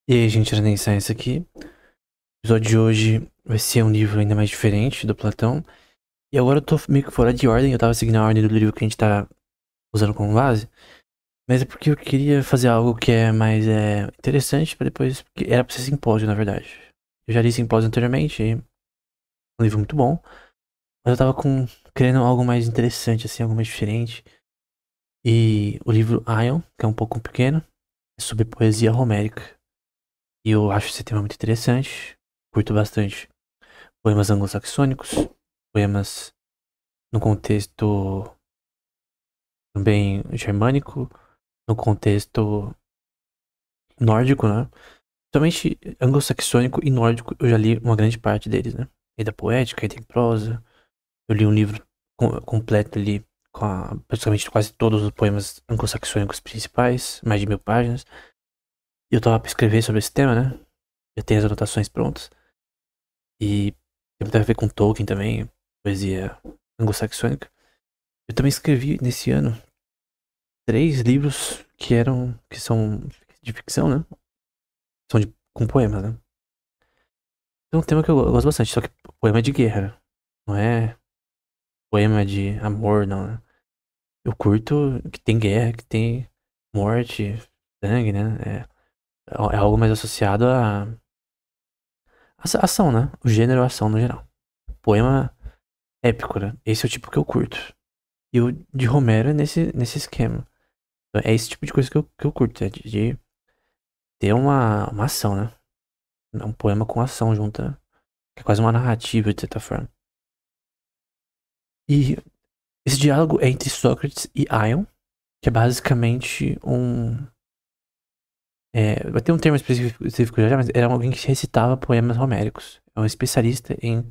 E aí, gente, Enem Science aqui. O episódio de hoje vai ser um livro ainda mais diferente do Platão. E agora eu tô meio que fora de ordem, eu tava seguindo a ordem do livro que a gente tá usando como base. Mas é porque eu queria fazer algo que é mais interessante pra depois. Porque era pra ser simpósio, na verdade. Eu já li simpósio anteriormente, e é um livro muito bom. Mas eu tava querendo algo mais interessante, assim, algo mais diferente. E o livro Ion, que é um pouco pequeno, é sobre poesia homérica. E eu acho esse tema muito interessante. Curto bastante poemas anglo-saxônicos, poemas no contexto também germânico, no contexto nórdico, né? Somente anglo-saxônico e nórdico eu já li uma grande parte deles, né? E da poética, e tem prosa. Eu li um livro completo ali com praticamente quase todos os poemas anglo-saxônicos principais, mais de 1000 páginas. E eu tava pra escrever sobre esse tema, né? Eu tenho as anotações prontas. E tem muito a ver com Tolkien também, poesia anglo-saxônica. Eu também escrevi nesse ano 3 livros que são de ficção, né? São com poemas, né? É um tema que eu gosto bastante, só que poema de guerra, né? Não é poema de amor, não, né? Eu curto que tem guerra, que tem morte, sangue, né? É algo mais associado a ação, né? O gênero ação no geral. Poema épico, né? Esse é o tipo que eu curto. E o de Romero é nesse esquema. É esse tipo de coisa que eu curto, é de ter uma ação, né? É um poema com ação junta. Que é quase uma narrativa, de certa forma. E esse diálogo é entre Sócrates e Ion, que é basicamente vai ter um termo específico já, mas era alguém que recitava poemas homéricos. É um especialista em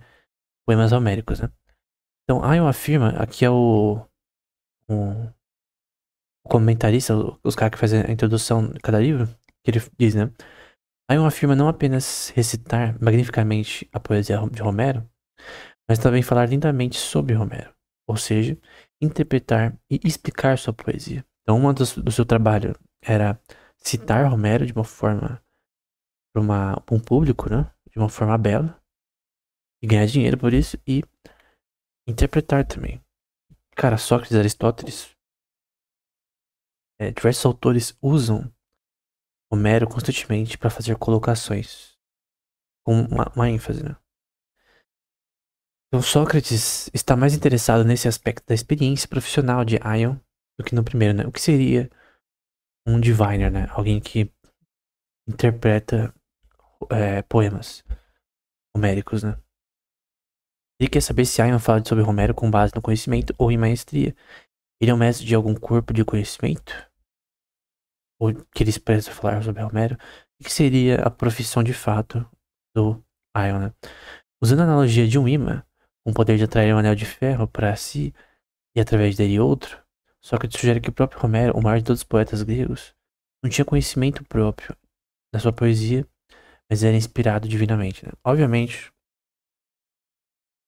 poemas homéricos, né? Então, Ion afirma, aqui é o comentarista, os caras que fazem a introdução de cada livro, que ele diz, né? Ion afirma não apenas recitar magnificamente a poesia de Homero, mas também falar lindamente sobre Homero, ou seja, interpretar e explicar sua poesia. Então, uma do seu trabalho era citar Homero de uma forma para um público, né? De uma forma bela, e ganhar dinheiro por isso, e interpretar também. Cara, Sócrates, Aristóteles, diversos autores usam Homero constantemente para fazer colocações, com uma ênfase, né? Então, Sócrates está mais interessado nesse aspecto da experiência profissional de Ion do que no primeiro, né? O que seria um diviner, né? Alguém que interpreta poemas homéricos, né? Ele quer saber se Ion fala sobre Homero com base no conhecimento ou em maestria. Ele é um mestre de algum corpo de conhecimento? Ou que ele expressa falar sobre Homero? O que seria a profissão de fato do Ion, né? Usando a analogia de um imã, com o poder de atrair um anel de ferro para si e através dele outro, Sócrates sugere que o próprio Homero, o maior de todos os poetas gregos, não tinha conhecimento próprio da sua poesia, mas era inspirado divinamente, né? Obviamente,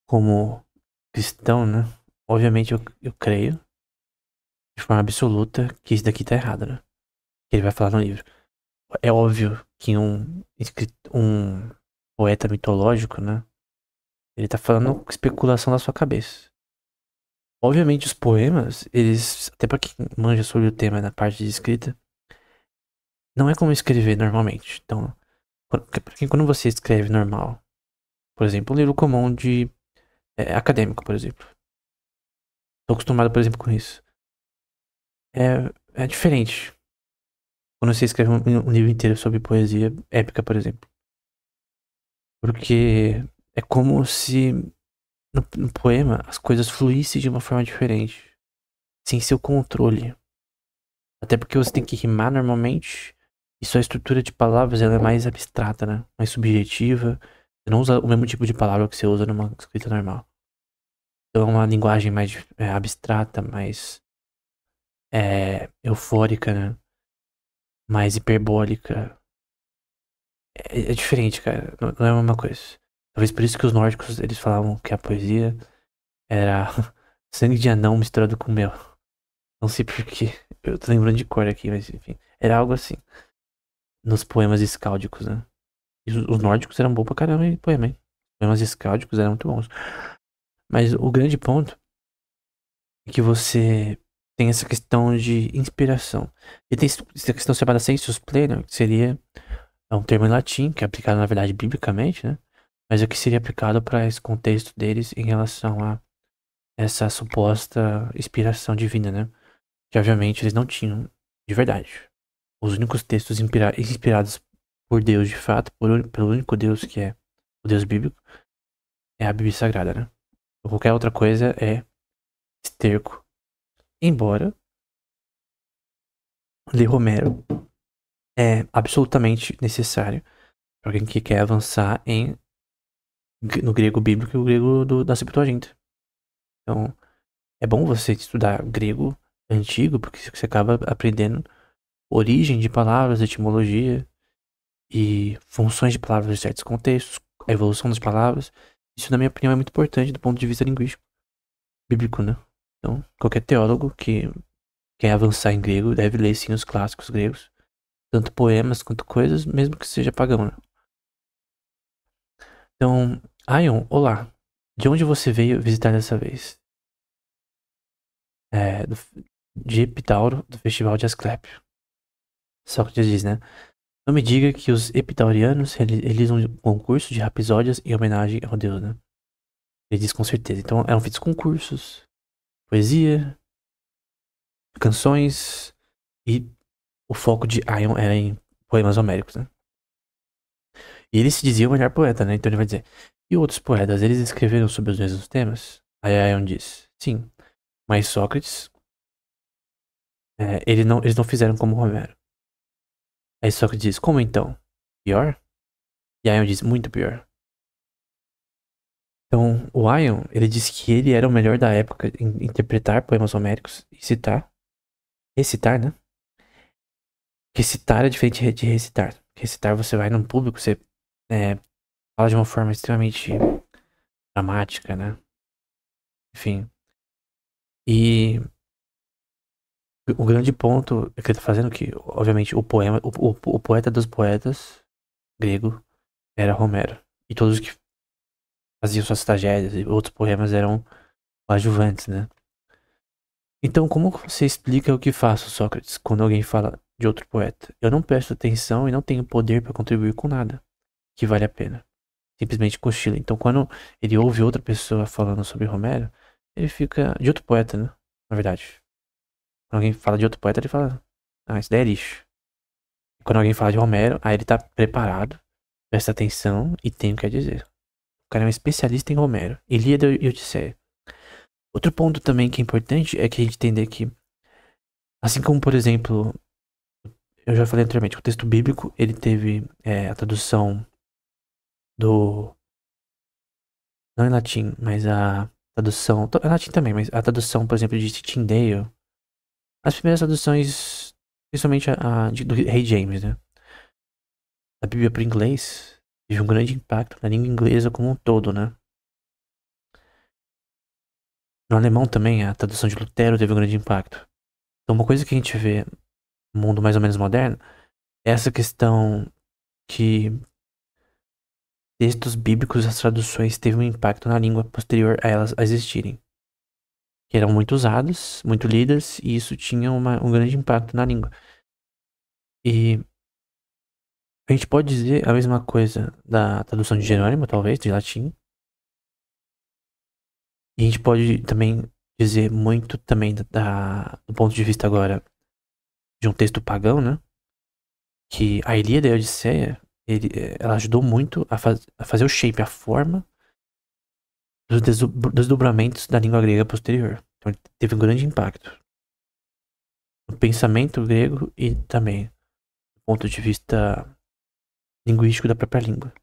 como cristão, né? Obviamente eu creio, de forma absoluta, que isso daqui tá errado, né? Que ele vai falar no livro. É óbvio que um poeta mitológico, né? Ele tá falando especulação da sua cabeça. Obviamente os poemas, eles, até pra quem manja sobre o tema na parte de escrita, não é como escrever normalmente. Então, porque quando você escreve normal, por exemplo, um livro comum de acadêmico, por exemplo. Tô acostumado, por exemplo, com isso. É diferente. Quando você escreve um livro inteiro sobre poesia épica, por exemplo. Porque é como se no poema as coisas fluíssem de uma forma diferente. Sem seu controle. Até porque você tem que rimar normalmente. E sua estrutura de palavras ela é mais abstrata, né? Mais subjetiva. Você não usa o mesmo tipo de palavra que você usa numa escrita normal. Então é uma linguagem mais abstrata, mais eufórica, né? Mais hiperbólica. É diferente, cara. Não é a mesma coisa. Talvez por isso que os nórdicos, eles falavam que a poesia era sangue de anão misturado com mel. Não sei porquê. Eu tô lembrando de cor aqui, mas enfim. Era algo assim. nos poemas escáldicos, né? E os nórdicos eram bons pra caramba em poema, hein? Os poemas escáldicos eram muito bons. Mas o grande ponto é que você tem essa questão de inspiração. E tem essa questão chamada sensus pleno, que seria um termo em latim, que é aplicado, na verdade, biblicamente, né? Mas é que seria aplicado para esse contexto deles em relação a essa suposta inspiração divina, né? Que obviamente eles não tinham de verdade. Os únicos textos inspirados por Deus de fato, pelo único Deus que é o Deus bíblico, é a Bíblia Sagrada, né? Qualquer outra coisa é esterco. Embora ler Romero é absolutamente necessário para alguém que quer avançar no grego bíblico e o grego da Septuaginta. Então, é bom você estudar grego antigo, porque você acaba aprendendo origem de palavras, etimologia e funções de palavras em certos contextos, a evolução das palavras. Isso, na minha opinião, é muito importante do ponto de vista linguístico, bíblico, né? Então, qualquer teólogo que quer avançar em grego deve ler, sim, os clássicos gregos, tanto poemas quanto coisas, mesmo que seja pagão, né? Então, Aion, olá. De onde você veio visitar dessa vez? De Epitauro, do Festival de Asclépio. Sócrates diz, né? Não me diga que os epitaurianos realizam um concurso de rapsódias em homenagem ao deus, né? Ele diz com certeza. Então eram feitos concursos, poesia, canções e o foco de Aion era em poemas homéricos, né? E ele se dizia o melhor poeta, né? Então ele vai dizer: e outros poetas, eles escreveram sobre os mesmos temas? Aí Aion diz: sim, mas Sócrates, eles não fizeram como Homero. Aí Sócrates diz: como então? Pior? E Aion diz: muito pior. Então, o Aion, ele disse que ele era o melhor da época em interpretar poemas homéricos e recitar, né? Recitar é diferente de recitar. Recitar, você vai num público, você fala de uma forma extremamente dramática, né? Enfim. E o grande ponto que ele tá fazendo que, obviamente, o poeta dos poetas grego era Homero. E todos que faziam suas tragédias e outros poemas eram coadjuvantes, né? Então, como você explica o que faço, Sócrates, quando alguém fala de outro poeta? Eu não presto atenção e não tenho poder para contribuir com nada que vale a pena. Simplesmente cochila. Então, quando ele ouve outra pessoa falando sobre Homero, ele fica. De outro poeta, né? Na verdade. Quando alguém fala de outro poeta, ele fala: ah, isso daí é lixo. Quando alguém fala de Homero, aí ele tá preparado, presta atenção e tem o que dizer. O cara é um especialista em Homero, Ilíada e Odisseia. Outro ponto também que é importante é que a gente entender que, assim como, por exemplo, eu já falei anteriormente, o texto bíblico, ele teve a tradução do... Não em latim, mas a tradução... É latim também, mas a tradução, por exemplo, de Tyndale. As primeiras traduções, principalmente do Rei James, né? Da Bíblia para o inglês, teve um grande impacto na língua inglesa como um todo, né? No alemão também, a tradução de Lutero teve um grande impacto. Então, uma coisa que a gente vê no mundo mais ou menos moderno é essa questão que textos bíblicos, as traduções, teve um impacto na língua posterior a elas existirem. Que eram muito usadas, muito lidas, e isso tinha um grande impacto na língua. E a gente pode dizer a mesma coisa da tradução de Jerônimo, talvez, de latim. E a gente pode também dizer muito também do ponto de vista agora de um texto pagão, né? Que a Ilíada e a Odisseia, ela ajudou muito a fazer o shape, a forma dos desdobramentos da língua grega posterior. Então ele teve um grande impacto no pensamento grego e também do ponto de vista linguístico da própria língua.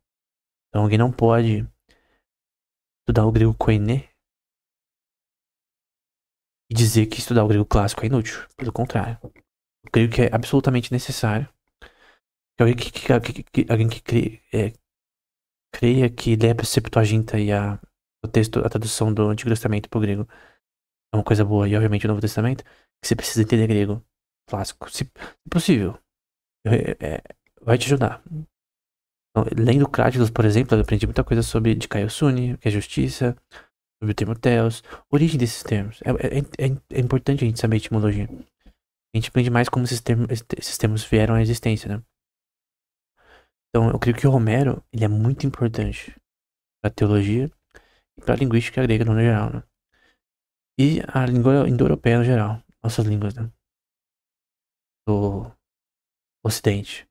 Então alguém não pode estudar o grego koiné e dizer que estudar o grego clássico é inútil. Pelo contrário. Eu creio que é absolutamente necessário que alguém que creia que lê a Septuaginta e o texto, a tradução do Antigo Testamento para o grego é uma coisa boa, e obviamente o Novo Testamento, que você precisa entender grego clássico, se possível. vai te ajudar. Então, lendo Crátilos, por exemplo, eu aprendi muita coisa sobre de Caio Suni, que é justiça, sobre o termo Theos, origem desses termos. É importante a gente saber a etimologia. A gente aprende mais como esses termos vieram à existência, né? Então, eu creio que o Homero, ele é muito importante para teologia e para a linguística grega no geral, né? E a língua indo-europeia no geral, nossas línguas, né? Do Ocidente.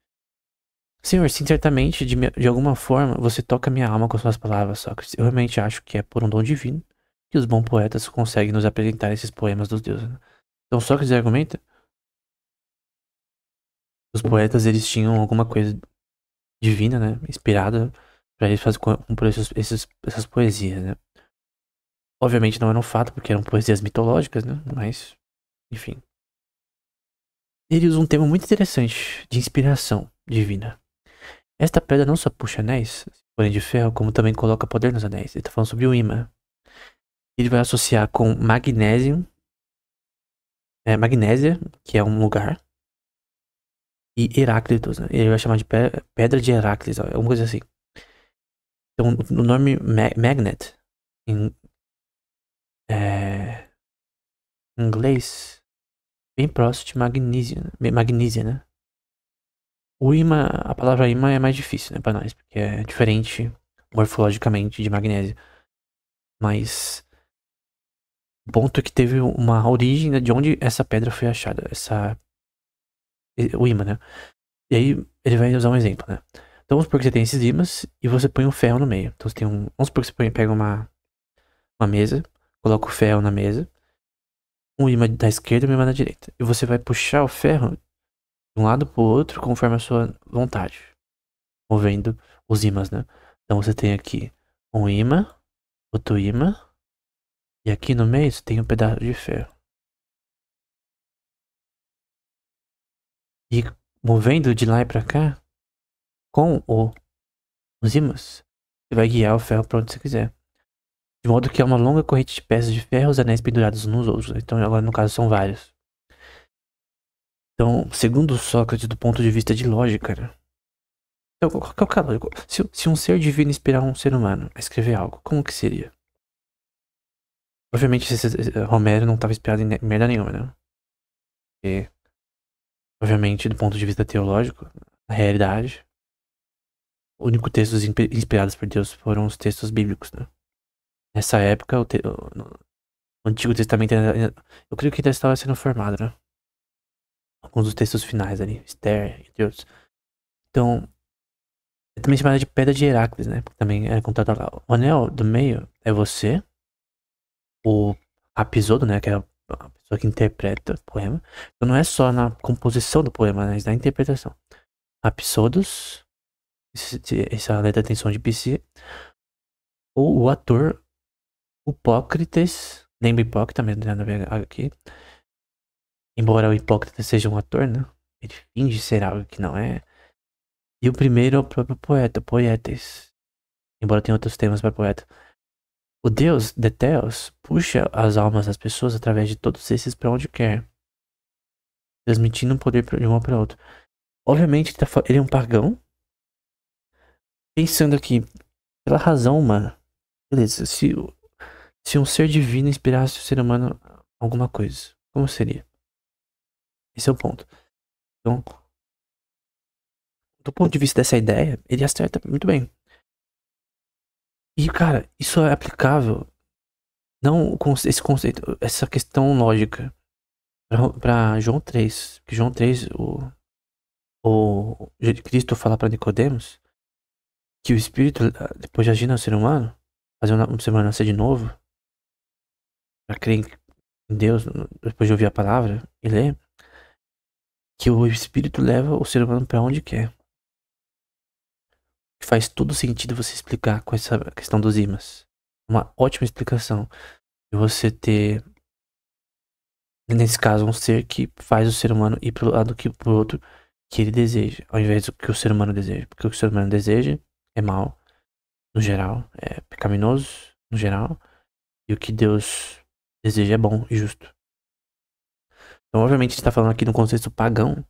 Senhor, sim, certamente, de alguma forma, você toca minha alma com suas palavras, Sócrates. Eu realmente acho que é por um dom divino que os bons poetas conseguem nos apresentar esses poemas dos deuses, né? Então, Sócrates argumenta que os poetas, eles tinham alguma coisa divina, né? Inspirada para eles compor essas poesias, né? Obviamente não era um fato, porque eram poesias mitológicas, né? Mas, enfim. Ele usa um termo muito interessante de inspiração divina. Esta pedra não só puxa anéis, porém de ferro, como também coloca poder nos anéis. Ele tá falando sobre o imã. Ele vai associar com magnésio, magnésia, que é um lugar, e Heráclitos, né? Ele vai chamar de pedra de Heráclitos, alguma coisa assim. Então, o nome magnet, em inglês, bem próximo de magnésia, né? O imã, a palavra imã é mais difícil, né, pra nós, porque é diferente morfologicamente de magnésio. Mas o ponto é que teve uma origem, né, de onde essa pedra foi achada, o imã, né? E aí ele vai usar um exemplo, né? Então vamos supor que você tem esses ímãs e você põe um ferro no meio. Então você tem um. Vamos supor que você pega uma mesa, coloca o ferro na mesa, um imã da esquerda e um imã da direita. E você vai puxar o ferro de um lado pro outro conforme a sua vontade, movendo os ímãs, né? Então você tem aqui um imã, outro imã, e aqui no meio você tem um pedaço de ferro. E movendo de lá e pra cá, com os ímãs, você vai guiar o ferro pra onde você quiser. De modo que é uma longa corrente de peças de ferro, os anéis pendurados uns nos outros. Então, agora no caso, são vários. Então, segundo Sócrates, do ponto de vista de lógica, né? Então, qual que é a lógica? Se um ser divino inspirar um ser humano a escrever algo, como que seria? Obviamente, Romero não estava inspirado em merda nenhuma, né? Porque, obviamente, do ponto de vista teológico, na realidade, os únicos textos inspirados por Deus foram os textos bíblicos, né? Nessa época, o Antigo Testamento, eu creio que ainda estava sendo formado, né? Alguns dos textos finais ali, Esther, entre outros. Então, é também chamada de pedra de Heráclides, né? Porque também é contada lá. O anel do meio é você, o Rapisodo, né? Que é a pessoa que interpreta o poema. Então não é só na composição do poema, mas na interpretação. Rapsodos, essa letra tem som de psi. Ou o ator Hipócrates, lembra Hipócrita, mas não tem nada a ver aqui. Embora o Hipócrita seja um ator, né? Ele finge ser algo que não é. E o primeiro é o próprio poeta, Poietes. Embora tenha outros temas para poeta. O Deus, de Theos, puxa as almas das pessoas através de todos esses para onde quer, transmitindo um poder de uma para outra. Obviamente, ele é um pagão, pensando aqui, pela razão humana. Beleza, se um ser divino inspirasse o ser humano alguma coisa, como seria? Esse é o ponto. Então, do ponto de vista dessa ideia, ele acerta muito bem. E, cara, isso é aplicável, não com esse conceito, essa questão lógica, para João 3. Que João 3, o Cristo fala para Nicodemos que o Espírito, depois de agir no ser humano, fazer um ser humano nascer de novo, para crer em Deus, depois de ouvir a palavra e ler, que o Espírito leva o ser humano para onde quer. Faz todo sentido você explicar com essa questão dos imãs. Uma ótima explicação de você ter, nesse caso, um ser que faz o ser humano ir pro lado que pro outro que ele deseja, ao invés do que o ser humano deseja. Porque o que o ser humano deseja é mal, no geral, é pecaminoso, no geral, e o que Deus deseja é bom e justo. Então, obviamente, a gente tá falando aqui no contexto pagão,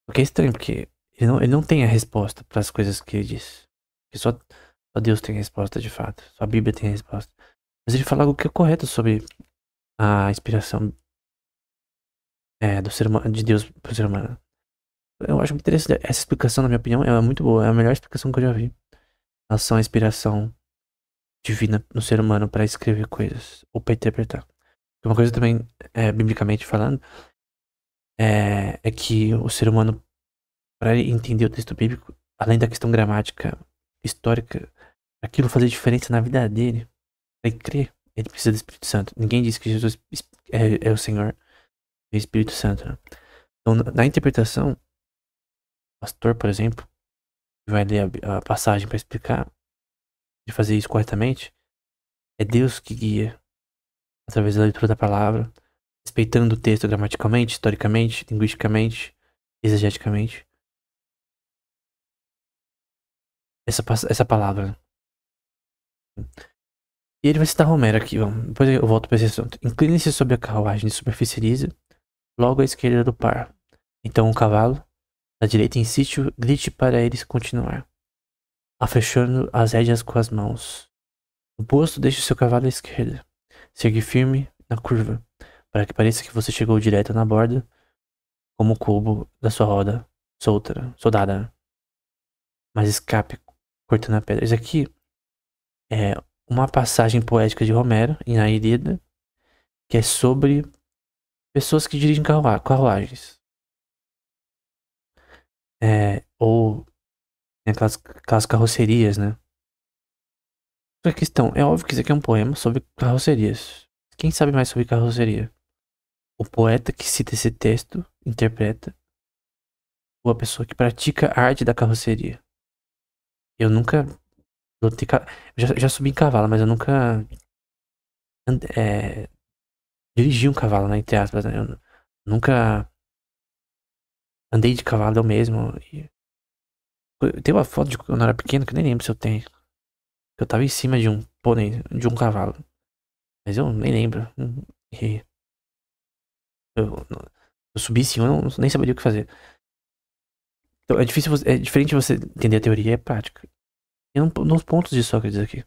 o que é estranho, porque ele não tem a resposta para as coisas que ele diz. Porque só Deus tem a resposta de fato. Só a Bíblia tem a resposta. Mas ele fala algo que é correto sobre a inspiração do ser humano, de Deus pro ser humano. Eu acho muito interessante. Essa explicação, na minha opinião, é muito boa. É a melhor explicação que eu já vi. Em relação à inspiração divina no ser humano para escrever coisas ou para interpretar. Uma coisa também, biblicamente falando, é que o ser humano, para entender o texto bíblico, além da questão gramática, histórica, aquilo fazer diferença na vida dele, para ele crer, ele precisa do Espírito Santo. Ninguém diz que Jesus é o Senhor, é o Espírito Santo. Né? Então, na interpretação, o pastor, por exemplo, que vai ler a passagem para explicar, de fazer isso corretamente, é Deus que guia através da leitura da palavra, respeitando o texto gramaticalmente, historicamente, linguisticamente, exegeticamente. Essa palavra. E ele vai citar Romero aqui, vamos. Depois eu volto para esse assunto. Incline-se sobre a carruagem de superfície lisa, logo à esquerda do par. Então o cavalo, da direita em sítio, grite para eles continuar, afechando as rédeas com as mãos. No posto, deixe o seu cavalo à esquerda. Segue firme na curva, para que pareça que você chegou direto na borda, como o cubo da sua roda soldada. Mas escape cortando a pedra. Isso aqui é uma passagem poética de Romero, em A Ilíada, que é sobre pessoas que dirigem carruagens. Ou tem aquelas carrocerias, né? A questão, é óbvio que isso aqui é um poema sobre carrocerias. Quem sabe mais sobre carroceria? O poeta que cita esse texto interpreta, ou a pessoa que pratica a arte da carroceria. Eu nunca já subi em cavalo, mas eu nunca dirigi um cavalo, né, entre aspas, né? Eu nunca andei de cavalo eu mesmo. Eu tenho uma foto de quando eu era pequeno que eu nem lembro se eu tenho. Eu tava em cima de um pônei, de um cavalo. Mas eu nem lembro. E eu subi em cima, eu nem saberia o que fazer. Então é diferente você entender a teoria e a prática. E nos pontos de Sócrates aqui.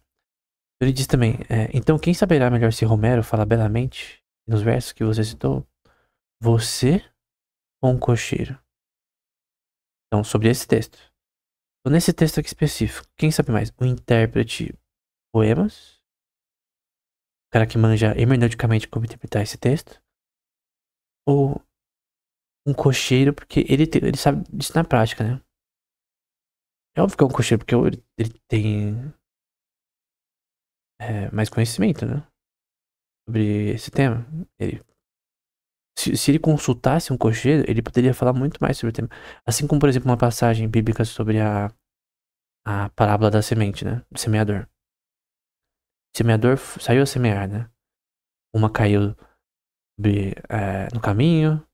Ele diz também, então quem saberá melhor se Romero fala belamente, nos versos que você citou, você ou um cocheiro? Então, sobre esse texto. Então, nesse texto aqui específico, quem sabe mais? O intérprete poemas, o cara que manja hermeneuticamente como interpretar esse texto, ou um cocheiro, porque ele sabe disso na prática, né? É óbvio que é um cocheiro, porque ele tem mais conhecimento, né? Sobre esse tema. Se ele consultasse um cocheiro, ele poderia falar muito mais sobre o tema. Assim como, por exemplo, uma passagem bíblica sobre a parábola da semente, né? Do semeador. O semeador saiu a semear, né? Uma caiu no caminho,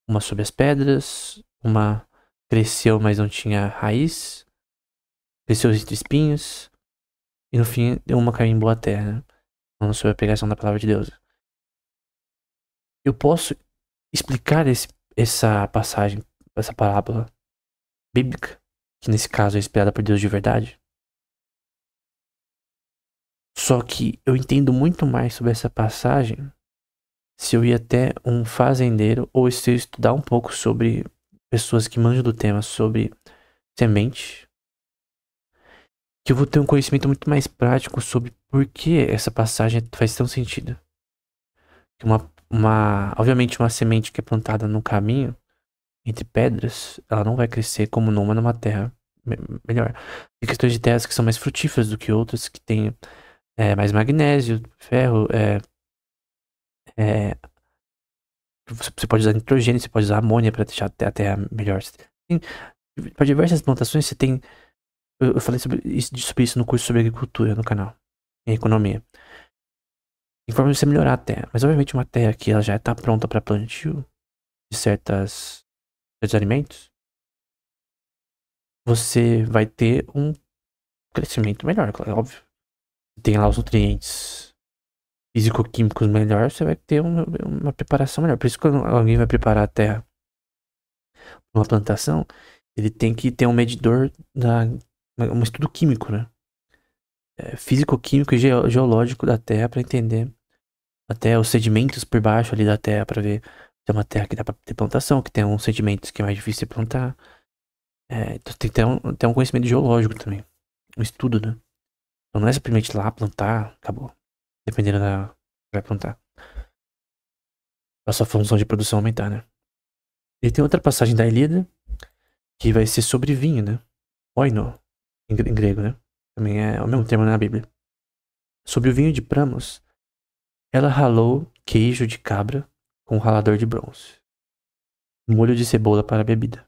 uma sobre as pedras, uma cresceu, mas não tinha raiz, cresceu entre espinhos, e no fim uma caiu em boa terra, né? Falando sobre a pregação da palavra de Deus. Eu posso explicar essa passagem, essa parábola bíblica, que nesse caso é inspirada por Deus de verdade. Só que eu entendo muito mais sobre essa passagem se eu ir até um fazendeiro ou se eu estudar um pouco sobre pessoas que manjam do tema sobre semente, que eu vou ter um conhecimento muito mais prático sobre por que essa passagem faz tão sentido. Que obviamente uma semente que é plantada no caminho, entre pedras, ela não vai crescer como numa terra melhor. Tem questões de terras que são mais frutíferas do que outras, que tem mais magnésio, ferro, você pode usar nitrogênio, você pode usar amônia para deixar a terra melhor. Para diversas plantações você tem. Eu falei sobre isso no curso sobre agricultura no canal, em economia. Em forma de você melhorar a terra. Mas obviamente uma terra que ela já está pronta para plantio de certos alimentos, você vai ter um crescimento melhor, claro, óbvio. Tem lá os nutrientes físico-químicos melhores, você vai ter uma preparação melhor. Por isso que quando alguém vai preparar a terra para uma plantação, ele tem que ter um medidor um estudo químico, né? Físico-químico e geológico da Terra pra entender até os sedimentos por baixo ali da Terra pra ver se é uma terra que dá pra ter plantação, que tem uns sedimentos que é mais difícil de plantar. Então tem que ter um conhecimento geológico também, um estudo, né? Então não é simplesmente ir lá plantar, acabou. Dependendo da que vai plantar. A sua função de produção aumentar, né? E tem outra passagem da Ilíada que vai ser sobre vinho, né? Oino, em grego, né? Também é o mesmo termo na Bíblia. Sobre o vinho de Pramos, ela ralou queijo de cabra com um ralador de bronze. Molho de cebola para a bebida.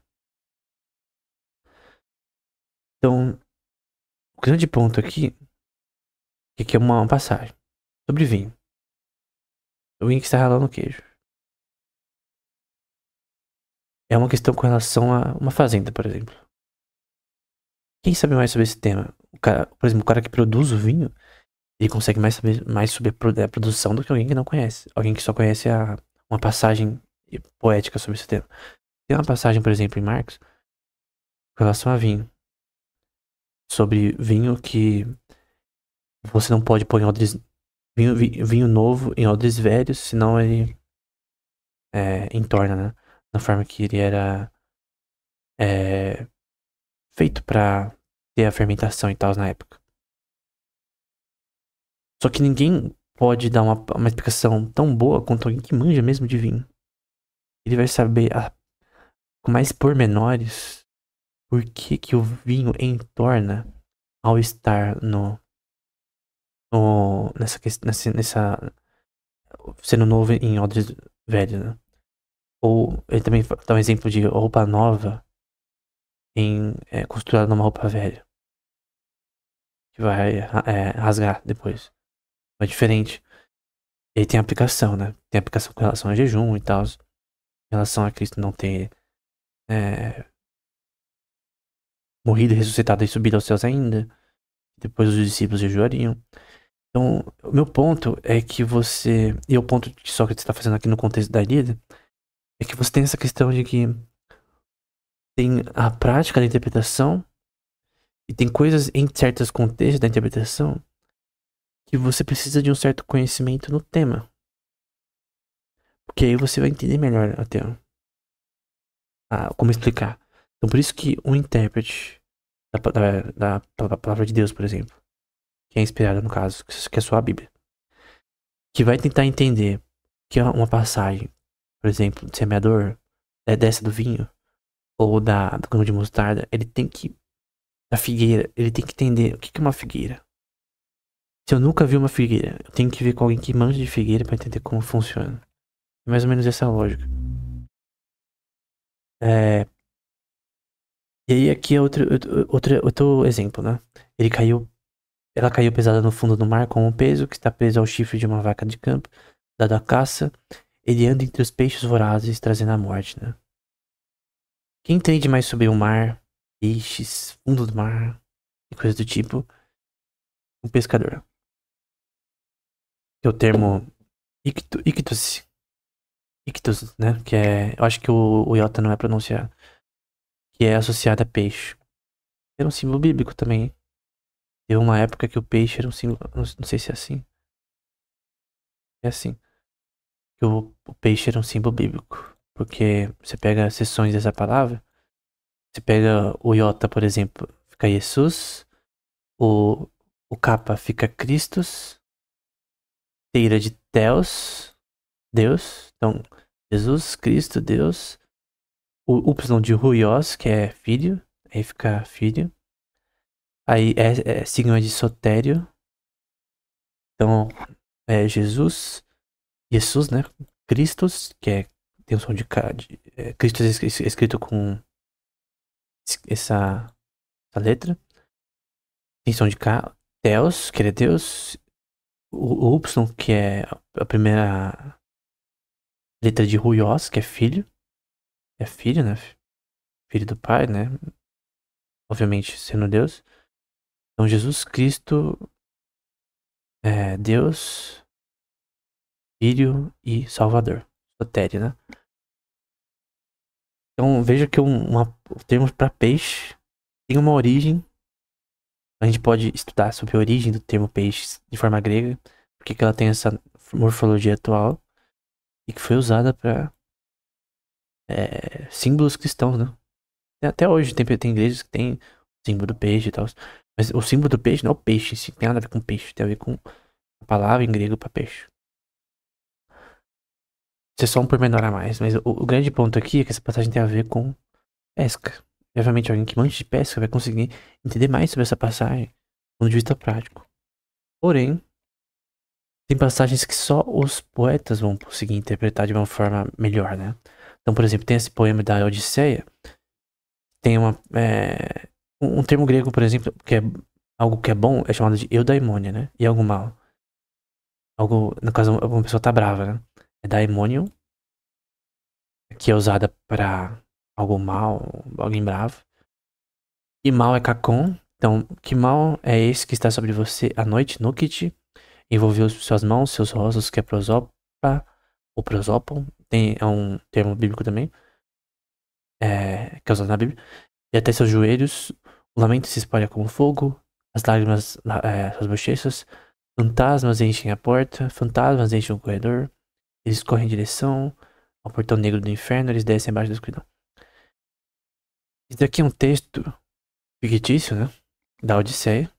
Então, o grande ponto aqui é que é uma passagem sobre vinho. O vinho que está ralando o queijo. É uma questão com relação a uma fazenda, por exemplo. Quem sabe mais sobre esse tema? Por exemplo, o cara que produz o vinho, ele consegue mais saber mais sobre a produção do que alguém que não conhece. Alguém que só conhece uma passagem poética sobre esse tema. Tem uma passagem, por exemplo, em Marcos, com relação a vinho. Sobre vinho que você não pode pôr em odres. Vinho novo em odres velhos, senão ele entorna, né? Da forma que ele era é, feito pra ter a fermentação e tal na época. Só que ninguém pode dar uma explicação tão boa quanto alguém que manja mesmo de vinho. Ele vai saber com mais pormenores por que o vinho entorna ao estar nessa sendo novo em odres velhos, né? Ou ele também dá um exemplo de roupa nova costurada numa roupa velha, que vai rasgar depois. É diferente. E aí tem aplicação, né? Tem aplicação com relação a jejum e tal. Em relação a Cristo não ter é, morrido, ressuscitado e subido aos céus ainda. Depois os discípulos jejuariam. Então, o meu ponto é que você. E o ponto que Sócrates está fazendo aqui no contexto da Ilíada é que você tem essa questão de que tem a prática da interpretação e tem coisas em certos contextos da interpretação que você precisa de um certo conhecimento no tema. Porque aí você vai entender melhor até como explicar. Então, por isso que um intérprete da palavra de Deus, por exemplo, que é inspirada no caso, que é só a Bíblia, que vai tentar entender que é uma passagem, por exemplo, do semeador, dessa do vinho, ou do grão de mostarda, ele tem que, da figueira, ele tem que entender o que é uma figueira. Se eu nunca vi uma figueira, eu tenho que ver com alguém que manja de figueira pra entender como funciona. É mais ou menos essa lógica. É, e aí aqui é outro exemplo, né? Ela caiu pesada no fundo do mar com um peso que está preso ao chifre de uma vaca de campo, dado a caça. Ele anda entre os peixes vorazes, trazendo a morte, né? Quem entende mais sobre o mar, peixes, fundo do mar e coisas do tipo, um pescador. Que é o termo ictus, né? Que é, eu acho que o iota não é pronunciado. Que é associado a peixe. Era um símbolo bíblico também. Teve uma época que o peixe era um símbolo, não sei se é assim. É assim. Que o peixe era um símbolo bíblico. Porque você pega seções dessa palavra, você pega o iota, por exemplo, fica Jesus, o, o kappa fica Christus, teira de Theos, Deus, então Jesus, Cristo, Deus, o Y de Huios, que é filho, aí fica filho, aí signo de Sotério, então é Jesus, né? Christus, que tem o som de K, Christus é escrito com essa letra, tem som de K, Theos, que ele é Deus, o Y, que é a primeira letra de Huios, que é filho, né? Filho do Pai, né? Obviamente sendo Deus. Então Jesus Cristo é Deus, Filho e Salvador. Sotéria, né? Então veja que o termo para peixe tem uma origem. A gente pode estudar sobre a origem do termo peixe de forma grega, porque que ela tem essa morfologia atual e que foi usada para símbolos cristãos, né? Até hoje tem igrejas que tem o símbolo do peixe e tal. Mas o símbolo do peixe não é o peixe, tem nada a ver com peixe, tem a ver com a palavra em grego para peixe. Isso é só um pormenor a mais, mas o grande ponto aqui é que essa passagem tem a ver com pesca. E, obviamente, alguém que manja de pesca vai conseguir entender mais sobre essa passagem do ponto de vista prático. Porém, tem passagens que só os poetas vão conseguir interpretar de uma forma melhor, né? Então, por exemplo, tem esse poema da Odisseia, tem um termo grego, por exemplo, que é algo que é bom, é chamado de eudaimonia, né? E algo mal. Algo, no caso, uma pessoa tá brava, né? É daimonium, que é usada para algo mal, alguém bravo. E mal é kakon. Então, que mal é esse que está sobre você à noite, nukit, envolveu suas mãos, seus rostos, que é prosopa, ou prosopon, é um termo bíblico também, que é usado na Bíblia, e até seus joelhos, o lamento se espalha como fogo, as lágrimas, suas bochechas, fantasmas enchem a porta, fantasmas enchem o corredor, eles correm em direção ao portão negro do inferno, eles descem abaixo da escuridão. Isso daqui é um texto fictício, né, da Odisseia,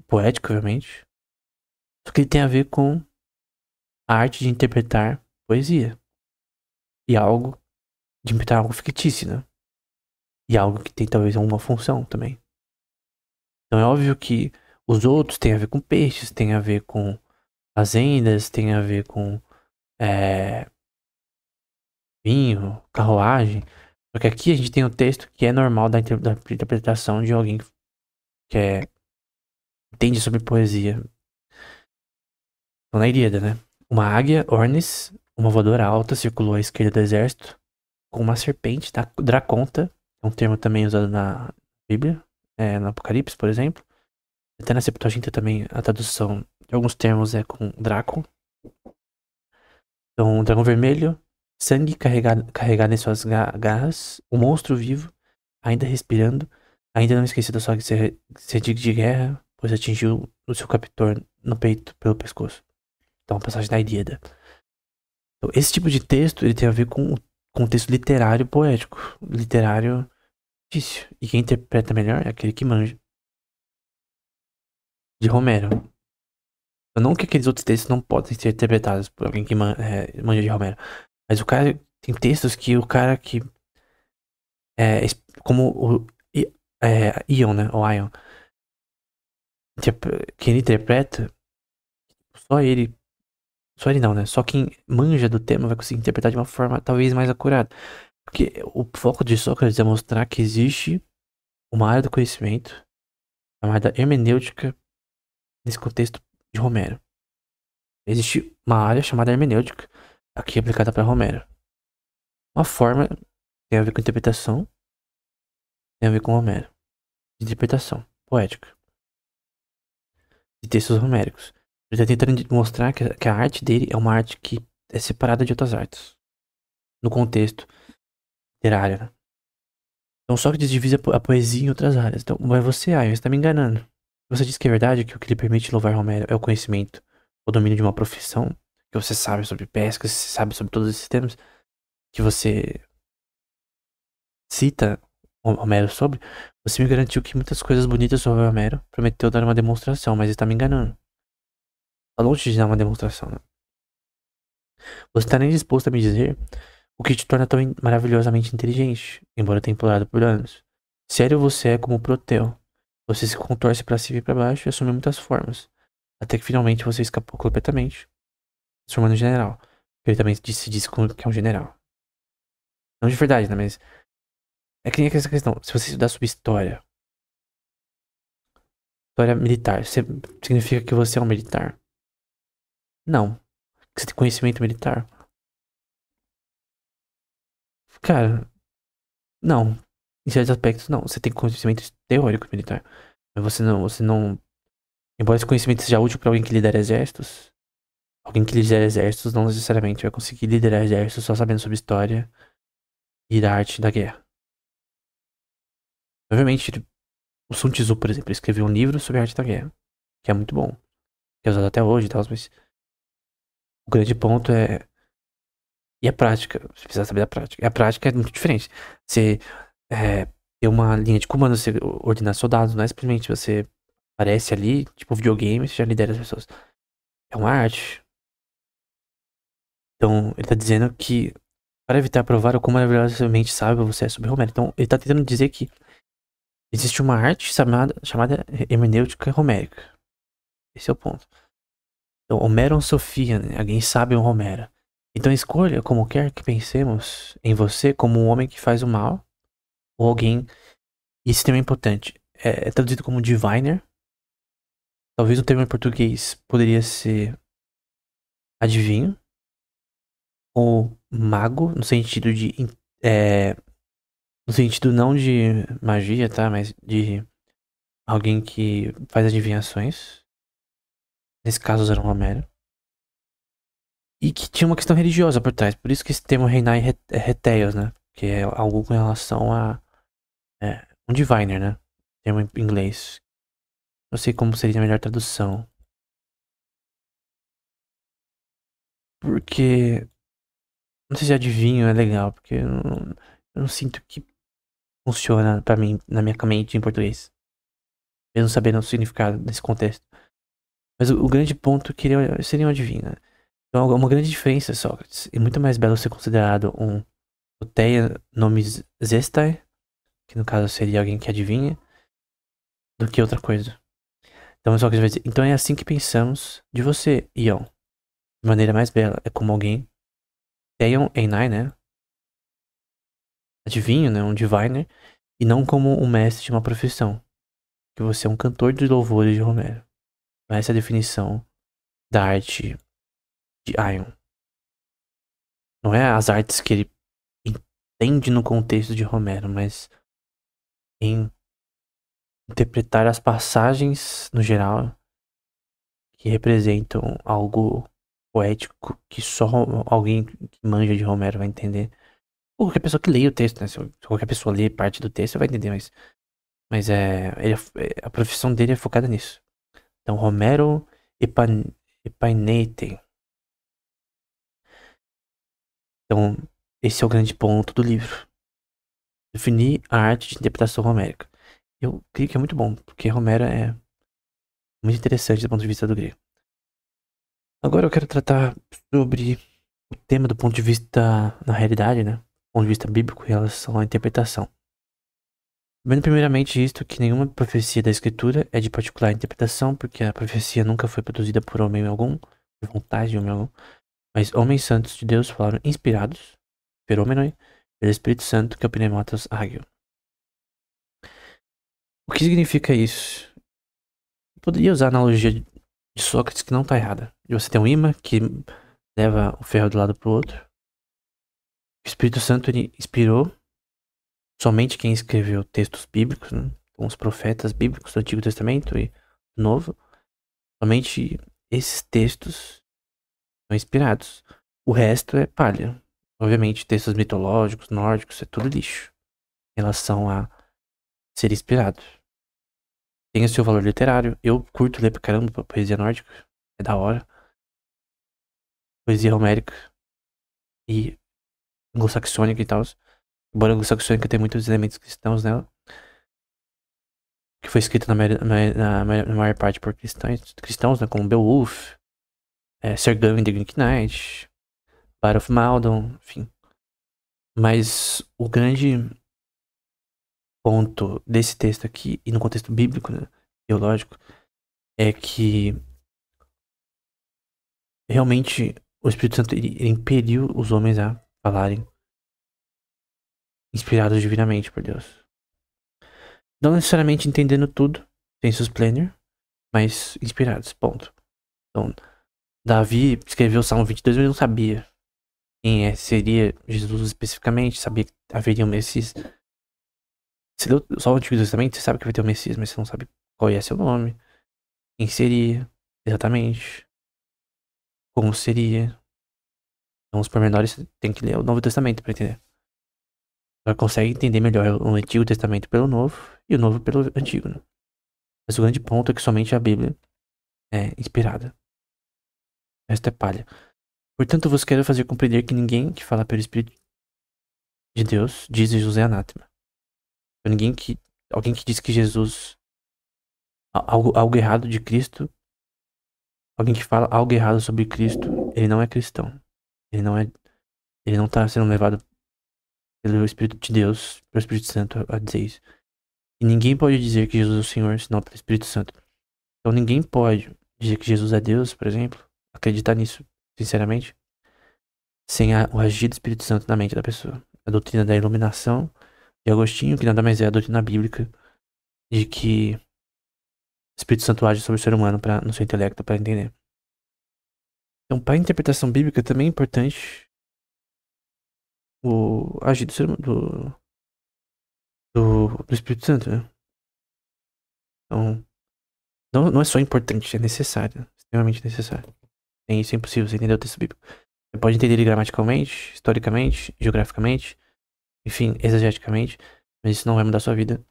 poético, obviamente, só que ele tem a ver com a arte de interpretar poesia. E algo de interpretar algo fictício, né? E algo que tem talvez uma função também. Então é óbvio que os outros têm a ver com peixes, tem a ver com fazendas, tem a ver com vinho, carruagem. Porque aqui a gente tem um texto que é normal da interpretação de alguém que entende sobre poesia. Então na Ilíada, né? Uma águia, Ornis, uma voadora alta, circulou à esquerda do exército com uma serpente, tá? Draconta, é um termo também usado na Bíblia, no Apocalipse, por exemplo. Até na Septuaginta também a tradução de alguns termos é com Draco. Então, um dragão vermelho, sangue carregado em suas garras, um monstro vivo, ainda respirando, ainda não esquecido da sua sede de guerra, pois atingiu o seu captor no peito pelo pescoço. Então, a passagem da Ilíada. Então, esse tipo de texto ele tem a ver com o texto literário poético, literário difícil. E quem interpreta melhor é aquele que manja. De Romero. Não que aqueles outros textos não podem ser interpretados por alguém que manja de Romero. Mas o cara tem textos que o cara que como o Ion, né? O Ion. Que ele interpreta, só ele. Só ele não, né? Só quem manja do tema vai conseguir interpretar de uma forma talvez mais acurada. Porque o foco de Sócrates é mostrar que existe uma área do conhecimento chamada hermenêutica nesse contexto de Romero. Existe uma área chamada hermenêutica, aqui aplicada para Romero. Uma forma tem a ver com interpretação, tem a ver com Romero. Interpretação poética de textos homéricos. Ele está tentando mostrar que a arte dele é uma arte que é separada de outras artes. No contexto literário, né? Então Sócrates divide a poesia em outras áreas. Então, mas você está me enganando. Você diz que é verdade que o que lhe permite louvar Romero é o conhecimento, o domínio de uma profissão, que você sabe sobre pesca, você sabe sobre todos esses temas, que você cita Homero sobre, você me garantiu que muitas coisas bonitas sobre Homero prometeu dar uma demonstração, mas está me enganando. Tá longe de dar uma demonstração, né? Você está nem disposto a me dizer o que te torna tão maravilhosamente inteligente, embora tenha implorado por anos. Sério você é como Proteu. Você se contorce para cima e para baixo e assume muitas formas, até que finalmente você escapou completamente, se formando um general. Ele também se disse que é um general. Não de verdade, né? Mas é que nem essa questão. Se você estudar sobre história militar, significa que você é um militar? Não. Que você tem conhecimento militar? Cara, não. Em certos aspectos, não. Você tem conhecimento teórico militar. Mas você não. Embora esse conhecimento seja útil pra alguém que lidera exércitos, alguém que lidera exércitos não necessariamente vai conseguir liderar exércitos só sabendo sobre história e da arte da guerra. Obviamente, o Sun Tzu, por exemplo, escreveu um livro sobre a arte da guerra, que é muito bom, que é usado até hoje e tal, mas o grande ponto é. E a prática, você precisa saber da prática. E a prática é muito diferente. Você ter uma linha de comando, você ordenar soldados, não é simplesmente você aparece ali, tipo videogame, você já lidera as pessoas. É uma arte. Então, ele tá dizendo que para evitar provar o quão maravilhosamente sábio você é sobre Romero. Então, ele tá tentando dizer que existe uma arte chamada hermenêutica homérica. Esse é o ponto. Então, Homeron Sofia, né? Alguém sabe um Homero. Então, escolha como quer que pensemos em você como um homem que faz o mal, ou alguém. E esse termo é importante. É traduzido como diviner. Talvez o termo em português poderia ser adivinho, ou mago, no sentido de. É, no sentido não de magia, tá? Mas de alguém que faz adivinhações. Nesse caso, usaram Homero. E que tinha uma questão religiosa por trás. Por isso que esse termo reinar é Heteos, né? Que é algo com relação a um diviner, né? Termo em inglês. Não sei como seria a melhor tradução. Porque. Não sei se adivinho é legal, porque eu não sinto que funciona pra mim, na minha mente em português. Mesmo sabendo o significado desse contexto. Mas o grande ponto que seria um adivinho, né? Então, uma grande diferença, Sócrates. É muito mais belo ser considerado um Oteia nomes Zestai, que no caso seria alguém que adivinha, do que outra coisa. Então, Sócrates vai dizer, então é assim que pensamos de você, Ion. De maneira mais bela, é como alguém, Teion Einai, né? Adivinho, né? Um diviner, e não como um mestre de uma profissão. Que você é um cantor de louvores de Romero. Essa é a definição da arte de Ion. Não é as artes que ele entende no contexto de Romero, mas em interpretar as passagens no geral que representam algo poético que só alguém que manja de Romero vai entender. Ou qualquer pessoa que leia o texto, né? Se qualquer pessoa ler parte do texto vai entender, mas a profissão dele é focada nisso. Então, Romero Epainete. Então, esse é o grande ponto do livro. Definir a arte de interpretação homérica. Eu creio que é muito bom, porque Romero é muito interessante do ponto de vista do grego. Agora eu quero tratar sobre o tema do ponto de vista, na realidade, né? Do ponto de vista bíblico em relação à interpretação. Vendo primeiramente isto, que nenhuma profecia da escritura é de particular interpretação, porque a profecia nunca foi produzida por homem algum, por vontade de homem algum, mas homens santos de Deus falaram inspirados, fenômeno, pelo Espírito Santo, que é o pneumatos agio. O que significa isso? Eu poderia usar a analogia de Sócrates, que não está errada. De você ter um imã que leva o ferro do lado pro outro. O Espírito Santo ele inspirou somente quem escreveu textos bíblicos, né? Então, os profetas bíblicos do Antigo Testamento e do Novo. Somente esses textos são inspirados. O resto é palha. Obviamente, textos mitológicos, nórdicos, é tudo lixo em relação a ser inspirado. Tem o seu valor literário. Eu curto ler pra caramba poesia nórdica. É da hora. Poesia homérica e anglo-saxônica e tal. Embora a anglo-saxônica tenha muitos elementos cristãos nela. Que foi escrita na maior parte por cristãos, né? Como Beowulf, Sir Gawain the Green Knight, Battle of Maldon, enfim. Mas o grande ponto desse texto aqui, e no contexto bíblico, né, teológico, é que realmente o Espírito Santo ele impeliu os homens a falarem inspirados divinamente por Deus. Não necessariamente entendendo tudo, sensus plenior, mas inspirados, ponto. Então, Davi escreveu o Salmo 22, mas ele não sabia quem seria Jesus especificamente, sabia que haveria um Messias. Você leu só o Antigo Testamento, você sabe que vai ter um Messias, mas você não sabe qual ia ser o nome, quem seria, exatamente, como seria. Então, os pormenores você tem que ler o Novo Testamento pra entender. Ela consegue entender melhor o Antigo Testamento pelo Novo e o Novo pelo Antigo, né? Mas o grande ponto é que somente a Bíblia é inspirada. Esta é palha. Portanto, vos quero fazer compreender que ninguém que fala pelo Espírito de Deus diz Jesus é anátema. Então, alguém que diz que Jesus, algo errado de Cristo, alguém que fala algo errado sobre Cristo, ele não é cristão. Ele não tá sendo levado pelo Espírito de Deus, pelo Espírito Santo a dizer isso. E ninguém pode dizer que Jesus é o Senhor, senão pelo Espírito Santo. Então ninguém pode dizer que Jesus é Deus, por exemplo, acreditar nisso, sinceramente, sem o agir do Espírito Santo na mente da pessoa. A doutrina da iluminação de Agostinho, que nada mais é a doutrina bíblica de que o Espírito Santo age sobre o ser humano no seu intelecto para entender. Então, para a interpretação bíblica também é importante o agir do ser humano, do Espírito Santo, né? Então, não é só importante, é necessário, extremamente necessário. Sem isso é impossível você entender o texto bíblico. Você pode entender ele gramaticalmente, historicamente, geograficamente, enfim, exegeticamente, mas isso não vai mudar a sua vida.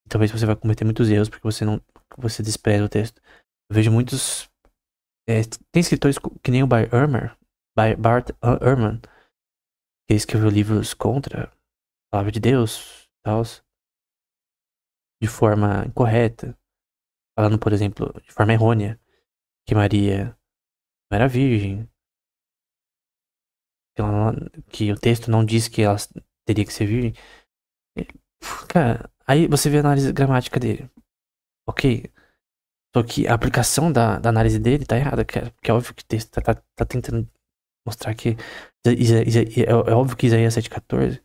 E talvez você vai cometer muitos erros porque você despreza o texto. Eu vejo muitos. Tem escritores que nem o Bart Ehrman, que escreveu livros contra a palavra de Deus e tal, de forma incorreta, falando, por exemplo, de forma errônea, que Maria não era virgem, que o texto não diz que ela teria que ser virgem. Cara, aí você vê a análise gramática dele. Ok. Só que a aplicação da análise dele tá errada, cara. Porque é óbvio que o texto tá tentando mostrar que. É óbvio que Isaías 7,14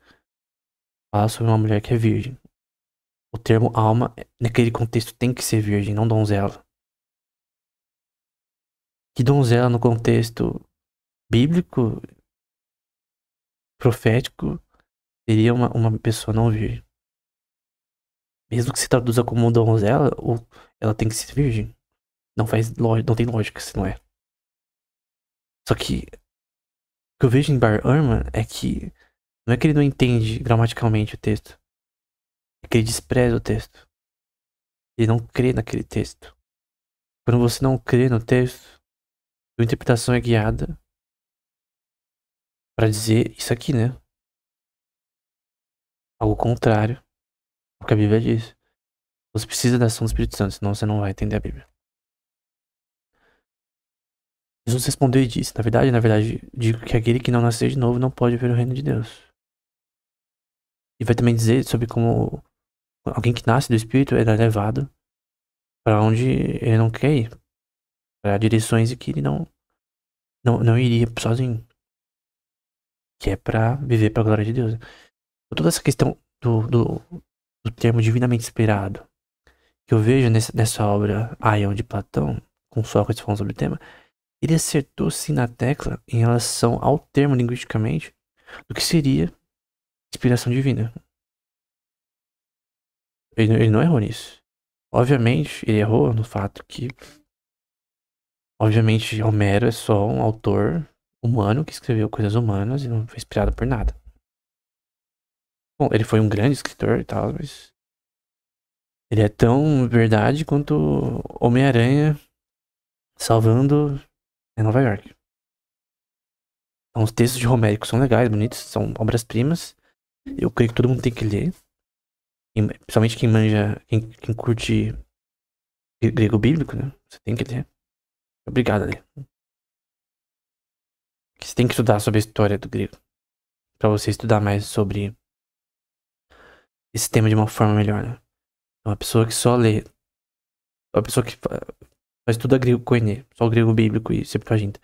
fala sobre uma mulher que é virgem. O termo alma, naquele contexto, tem que ser virgem, não donzela. Que donzela no contexto bíblico, profético, seria uma pessoa não virgem. Mesmo que se traduza como donzela, ela tem que ser virgem. Não tem lógica se não é. Só que o que eu vejo em Bar Ehrman é que não é que ele não entende gramaticalmente o texto. É que ele despreza o texto. Ele não crê naquele texto. Quando você não crê no texto, sua interpretação é guiada para dizer isso aqui, né? Algo contrário ao que a Bíblia diz. Você precisa da ação do Espírito Santo, senão você não vai entender a Bíblia. Jesus respondeu e disse: na verdade, digo que aquele que não nascer de novo não pode ver o reino de Deus. E vai também dizer sobre como alguém que nasce do Espírito é levado para onde ele não quer ir, para direções em que ele não iria sozinho, que é para viver para a glória de Deus. Então, toda essa questão do termo divinamente inspirado que eu vejo nessa obra Aion de Platão, com Sócrates falando sobre o tema, ele acertou sim na tecla em relação ao termo linguisticamente do que seria inspiração divina. Ele não errou nisso. Obviamente, ele errou no fato que, obviamente, Homero é só um autor humano que escreveu coisas humanas e não foi inspirado por nada. Bom, ele foi um grande escritor e tal, mas ele é tão verdade quanto Homem-Aranha salvando Nova York. Então, os textos de Homérico são legais, bonitos, são obras-primas. Eu creio que todo mundo tem que ler. Principalmente quem manja, quem curte grego bíblico, né? Você tem que ler. Obrigado a ler. Você tem que estudar sobre a história do grego. Pra você estudar mais sobre esse tema de uma forma melhor, né? Uma pessoa que só lê. Uma pessoa que faz tudo a grego koiné, só o grego bíblico e Septuaginta.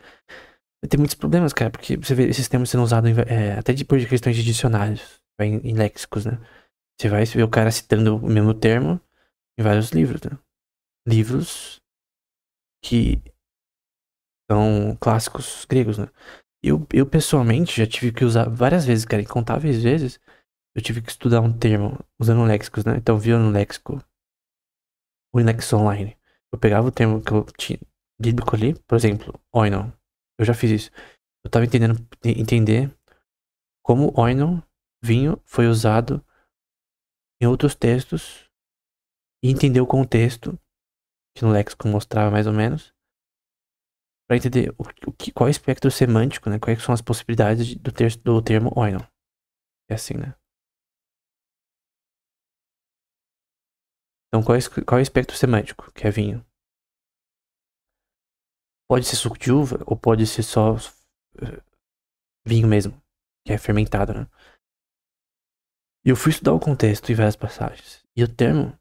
Vai ter muitos problemas, cara, porque você vê esses termos sendo usados até depois de questões de dicionários, em léxicos, né? Você vai ver o cara citando o mesmo termo em vários livros, né? Livros que são clássicos gregos, né? Eu pessoalmente já tive que usar várias vezes, cara, incontáveis vezes, eu tive que estudar um termo usando léxicos, né? Então, via no léxico, o Lexo Online. Eu pegava o termo que eu tinha bíblico ali, por exemplo, oinon. Eu já fiz isso. Eu tava entender como oinon vinho foi usado em outros textos e entender o contexto, que no léxico mostrava mais ou menos, para entender qual é o espectro semântico, né? Quais são as possibilidades do termo oinon. É assim, né? Então, qual é o espectro semântico, que é vinho? Pode ser suco de uva ou pode ser só vinho mesmo, que é fermentado, né? E eu fui estudar o contexto em várias passagens. E o termo,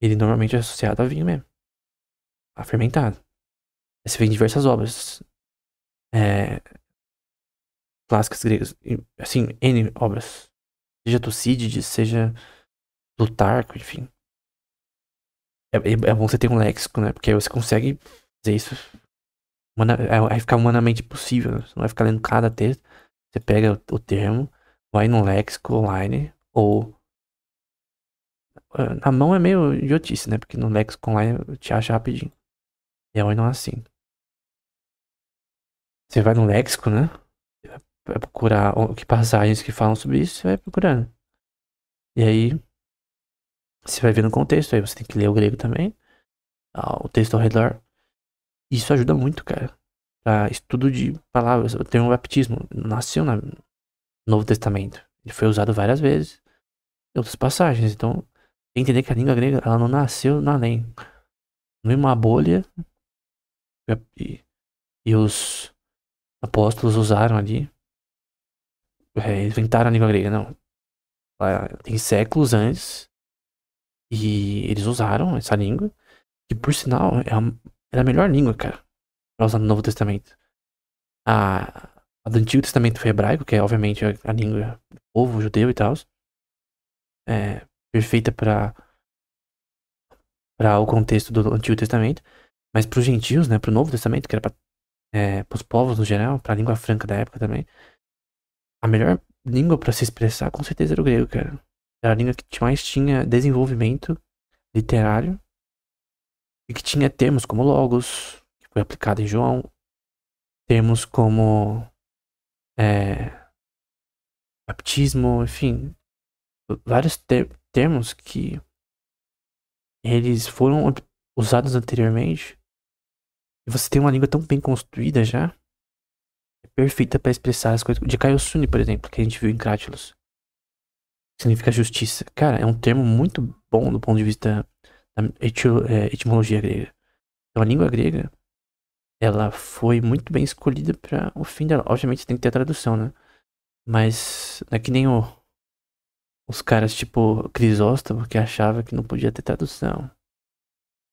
ele normalmente é associado a vinho mesmo, a fermentado. Você vê em diversas obras é, clássicas gregas, assim, N obras. Seja Tucídides, seja Plutarco, enfim. É bom você ter um léxico, né? Porque aí você consegue fazer isso. Vai ficar humanamente possível, né? Você não vai ficar lendo cada texto. Você pega o termo, vai no léxico online, ou. Na mão é meio idiotice, né? Porque no léxico online te acha rapidinho. E aí não é assim. Você vai no léxico, né? Vai procurar que passagens que falam sobre isso, você vai procurando. E aí, você vai ver no contexto, aí você tem que ler o grego também, o texto ao redor. Isso ajuda muito, cara, pra estudo de palavras. O termo baptismo nasceu no Novo Testamento. Ele foi usado várias vezes em outras passagens. Então, tem que entender que a língua grega, ela não nasceu na além. Não é uma bolha e, e os apóstolos usaram ali. Inventaram a língua grega, não. Ela tem séculos antes e eles usaram essa língua, que por sinal é a melhor língua, cara, pra usar no Novo Testamento. A do Antigo Testamento foi hebraico, que é obviamente a língua do povo judeu e tal. É perfeita para o contexto do Antigo Testamento. Mas para os gentios, né, para o Novo Testamento, que era para os povos no geral, para a língua franca da época também, a melhor língua para se expressar com certeza era o grego, cara. Era a língua que mais tinha desenvolvimento literário e que tinha termos como logos, que foi aplicado em João, termos como é, baptismo, enfim, vários termos que eles foram usados anteriormente. E você tem uma língua tão bem construída já, é perfeita para expressar as coisas. De Caio Suni, por exemplo, que a gente viu em Crátilos, significa justiça. Cara, é um termo muito bom do ponto de vista da etimologia grega. Então a língua grega, ela foi muito bem escolhida para o fim dela. Obviamente tem que ter a tradução, né? Mas não é que nem os caras tipo Crisóstomo que achava que não podia ter tradução.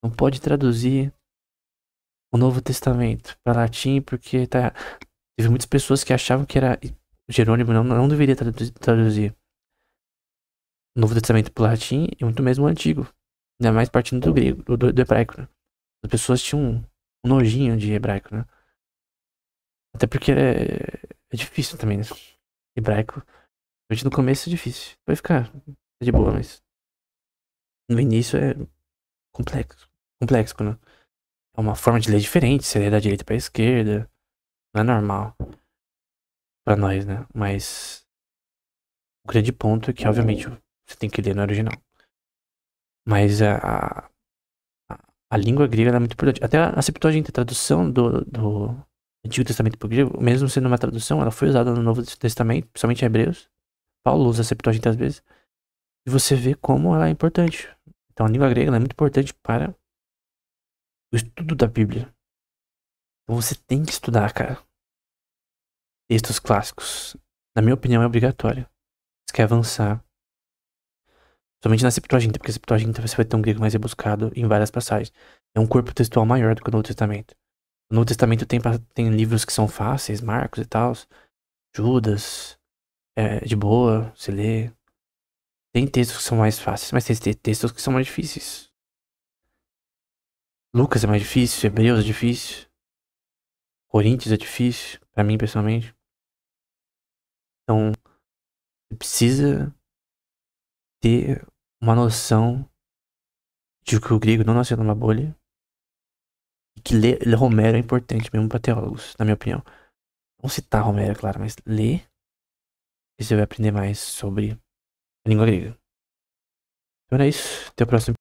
Não pode traduzir o Novo Testamento para latim porque tá. Teve muitas pessoas que achavam que era Jerônimo não deveria traduzir o Novo Testamento para o latim e muito mesmo o Antigo. Ainda mais partindo do grego, do hebraico, né? As pessoas tinham um nojinho de hebraico, né? Até porque é difícil também, né? Hebraico. No começo é difícil. Vai ficar de boa, mas no início é complexo. Complexo, né? É uma forma de ler diferente, você lê da direita pra esquerda. Não é normal pra nós, né? Mas o grande ponto é que, obviamente, você tem que ler no original. Mas a língua grega é muito importante. Até a Septuaginta, a tradução do Antigo Testamento para o grego, mesmo sendo uma tradução, ela foi usada no Novo Testamento, principalmente em Hebreus. Paulo usa a Septuaginta às vezes. E você vê como ela é importante. Então a língua grega ela é muito importante para o estudo da Bíblia. Então você tem que estudar, cara. Textos clássicos. Na minha opinião, é obrigatório. Você quer avançar. Somente na Septuaginta, porque a Septuaginta você vai ter um grego mais rebuscado em várias passagens. É um corpo textual maior do que o Novo Testamento. No Novo Testamento tem livros que são fáceis, Marcos e tal. Judas, de boa, você lê. Tem textos que são mais fáceis, mas tem textos que são mais difíceis. Lucas é mais difícil, Hebreus é difícil. Coríntios é difícil, pra mim pessoalmente. Então, você precisa ter uma noção de que o grego não nasceu numa bolha. E que ler Romero é importante mesmo pra teólogos, na minha opinião. Não citar Romero, é claro, mas ler e você vai aprender mais sobre a língua grega. Então era isso. Até o próximo.